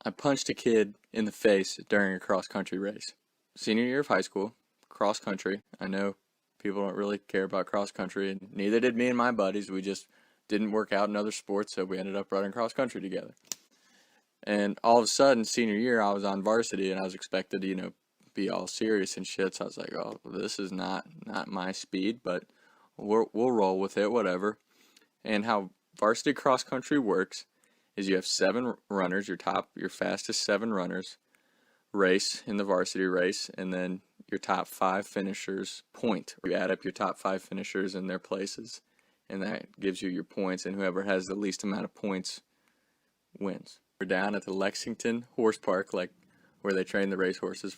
I punched a kid in the face during a cross-country race. Senior year of high school, cross-country. I know people don't really care about cross-country, and neither did me and my buddies. We just didn't work out in other sports, so we ended up running cross-country together. And all of a sudden, senior year, I was on varsity, and I was expected to, be all serious and shit. So I was like, oh, this is not my speed, but we'll roll with it, whatever. And how varsity cross-country works is you have 7 runners, your fastest 7 runners race in the varsity race, and then your top 5 finishers point. You add up your top 5 finishers and their places, and that gives you your points, and whoever has the least amount of points wins. We're down at the Lexington Horse Park, like where they train the race horses.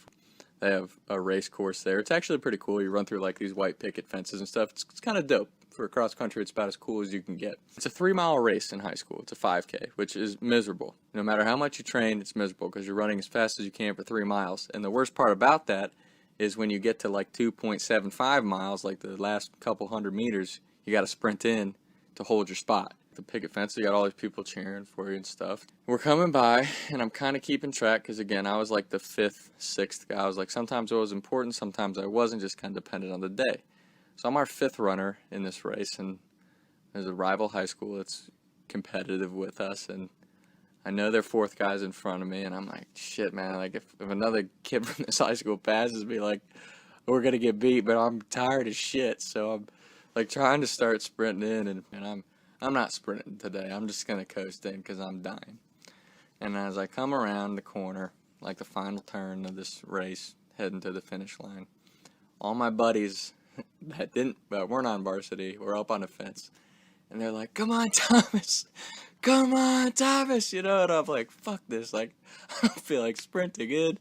They have a race course there. It's actually pretty cool. You run through like these white picket fences and stuff. It's kind of dope. For cross country, it's about as cool as you can get. It's a 3-mile race in high school. It's a 5K, which is miserable. No matter how much you train, it's miserable because you're running as fast as you can for 3 miles. And the worst part about that is when you get to like 2.75 miles, like the last couple hundred meters, you got to sprint in to hold your spot. The picket fence, you got all these people cheering for you and stuff. We're coming by, and I'm kind of keeping track because, again, I was like the 5th, 6th guy. I was like, sometimes it was important, sometimes I wasn't, just kind of dependent on the day. So I'm our 5th runner in this race, and there's a rival high school that's competitive with us, and I know their 4th guy's in front of me, and I'm like, shit, man, like if another kid from this high school passes me, like, we're going to get beat, but I'm tired as shit, so I'm like trying to start sprinting in, and I'm not sprinting today. I'm just going to coast in because I'm dying. And as I come around the corner, like the final turn of this race, heading to the finish line, all my buddies that weren't on varsity were up on the fence. And they're like, come on, Thomas. Come on, Thomas. And I'm like, fuck this. Like, I don't feel like sprinting in.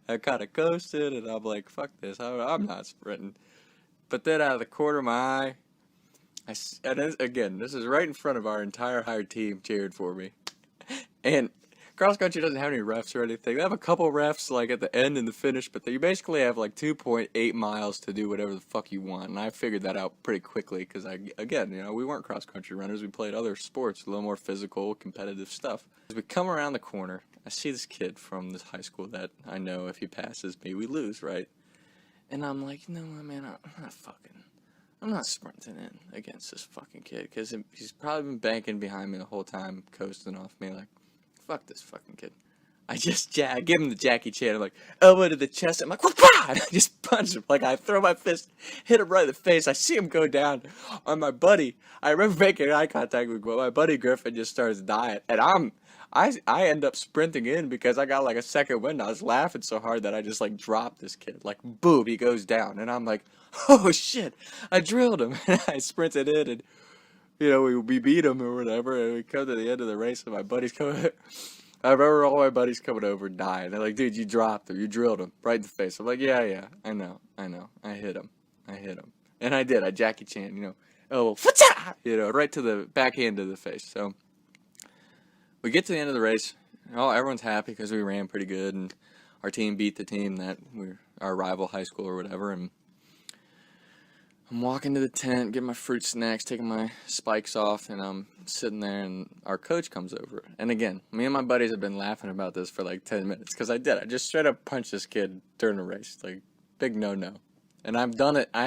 I kind of coasted, and I'm like, fuck this. I'm not sprinting. But then out of the corner of my eye, and again, this is right in front of our entire higher team cheering for me. And cross country doesn't have any refs or anything. They have a couple refs like at the end and the finish, but you basically have like 2.8 miles to do whatever the fuck you want. And I figured that out pretty quickly because we weren't cross country runners. We played other sports, a little more physical, competitive stuff. As we come around the corner, I see this kid from this high school that I know if he passes me, we lose, right? And I'm like, no, man, I'm not sprinting in against this fucking kid because he's probably been banking behind me the whole time, coasting off me like, fuck this fucking kid. I give him the Jackie Chan. I'm like, elbow to the chest. I'm like, whoop, and I just punch him. Like, I throw my fist, hit him right in the face. I see him go down on my buddy. I remember making eye contact with my buddy Griffin just starts dying. And I end up sprinting in because I got like a second wind. I was laughing so hard that I just like dropped this kid. Like, boom, he goes down. And I'm like, oh shit, I drilled him. And I sprinted in and, we beat him or whatever. And we come to the end of the race and my buddies come. I remember all my buddies coming over and dying. They're like, dude, you dropped him. You drilled him right in the face. I'm like, yeah, I know. I hit him. And I did. I Jackie Chan, right to the backhand of the face. So we get to the end of the race. Everyone's happy because we ran pretty good. And our team beat the team that our rival high school or whatever. And I'm walking to the tent, getting my fruit snacks, taking my spikes off, and I'm sitting there, and our coach comes over. And again, me and my buddies have been laughing about this for like 10 minutes, because I just straight up punched this kid during the race. Like, big no-no. And I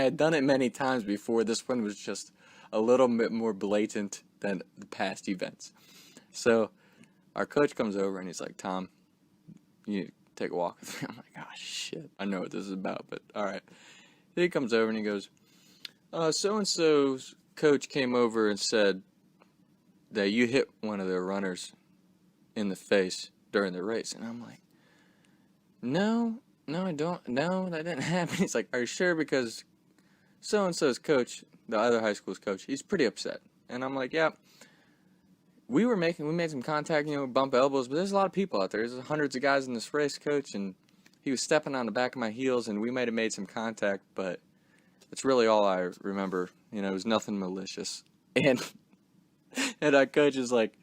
had done it many times before. This one was just a little bit more blatant than the past events. So, our coach comes over, and he's like, Tom, you need to take a walk with me. I'm like, oh, shit. I know what this is about, but all right. He comes over, and he goes, so-and-so's coach came over and said that you hit one of their runners in the face during the race. And I'm like, no, I don't. No, that didn't happen. He's like, are you sure? Because so-and-so's coach, the other high school's coach, he's pretty upset. And I'm like, yeah, we made some contact, bump elbows, but there's a lot of people out there. There's hundreds of guys in this race, coach, and he was stepping on the back of my heels, and we might have made some contact, but it's really all I remember. It was nothing malicious. And our coach is like,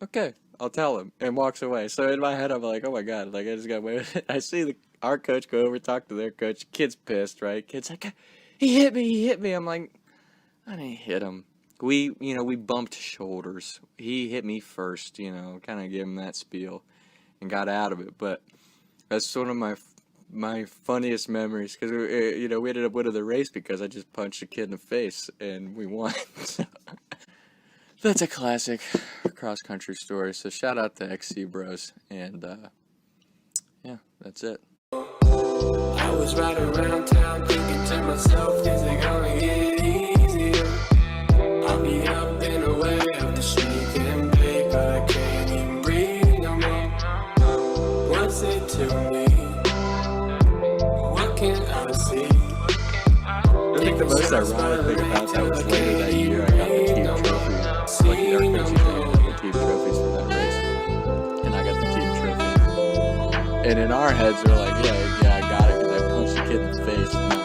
okay, I'll tell him, and walks away. So in my head, I'm like, oh my God, like I just got away with it. I see our coach go over, talk to their coach. Kid's pissed, right? Kid's like, he hit me. I'm like, I didn't hit him. We bumped shoulders. He hit me first, kind of give him that spiel. and got out of it. But that's one of my funniest memories, because we ended up winning the race because I just punched a kid in the face and we won. So, that's a classic cross country story. So shout out to XC Bros, and yeah, that's it. I was riding around town thinking to myself, is it gonna get easier? I'll be up in a way of the street and bake, but I can't even breathe no more. What's it to me? What can I see? I think the most ironic thing about that was later that year I got the team trophy. Lucky Dark Racing got the team trophies for that race, and I got the team trophy. And in our heads, we're like, yeah, I got it because I punched the kid in the face.